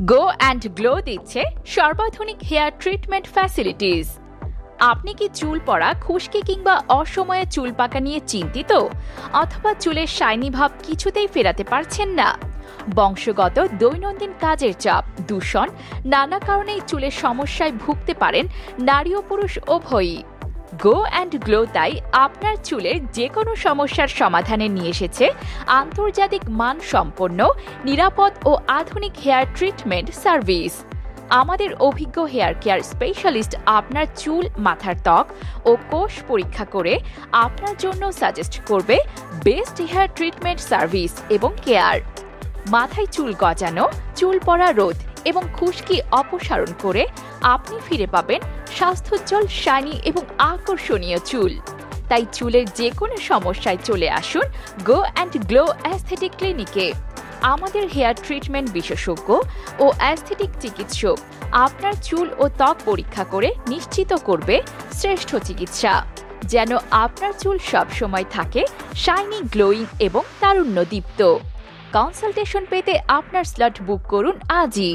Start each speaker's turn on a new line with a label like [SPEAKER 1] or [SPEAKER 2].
[SPEAKER 1] Go and glow দিচ্ছে সর্বাধুনিক hair treatment facilities. আপনি কি চুল পড়া, খুশকি কিংবা অসময়ে চুল পাকা নিয়ে চিন্তিত, অথবা চুলের শাইনি ভাব কিছুতেই ফেরাতে পারছেন না? বংশগত, দৈনন্দিন কাজের চাপ, দূষণ, নানা কারণেই চুলের সমস্যায় ভুগতে পারেন নারী ও পুরুষ উভয়ই। গো অ্যান্ড গ্লো তাই আপনার চুলের যে কোনো সমস্যার সমাধানে নিয়ে এসেছে আন্তর্জাতিক মানসম্পন্ন, নিরাপদ ও আধুনিক হেয়ার ট্রিটমেন্ট সার্ভিস। আমাদের অভিজ্ঞ হেয়ার কেয়ার স্পেশালিস্ট আপনার চুল, মাথার ত্বক ও কোষ পরীক্ষা করে আপনার জন্য সাজেস্ট করবে বেস্ট হেয়ার ট্রিটমেন্ট সার্ভিস এবং কেয়ার। মাথায় চুল গজানো, চুল পড়া রোধ এবং খুশকি অপসারণ করে আপনি ফিরে পাবেন স্বাস্থ্যোজ্জ্বল, শাইনি এবং আকর্ষণীয় চুল। তাই চুলের যে কোনো সমস্যায় চলে আসুন গো অ্যান্ড গ্লো অ্যাস্থেটিক ক্লিনিকে। আমাদের হেয়ার ট্রিটমেন্ট বিশেষজ্ঞ ও অ্যাস্থেটিক চিকিৎসক আপনার চুল ও ত্বক পরীক্ষা করে নিশ্চিত করবে শ্রেষ্ঠ চিকিৎসা, যেন আপনার চুল সবসময় থাকে শাইনি, গ্লোয়িং এবং তারুণ্যদীপ্ত। কনসালটেশন পেতে আপনার স্লট বুক করুন আজই।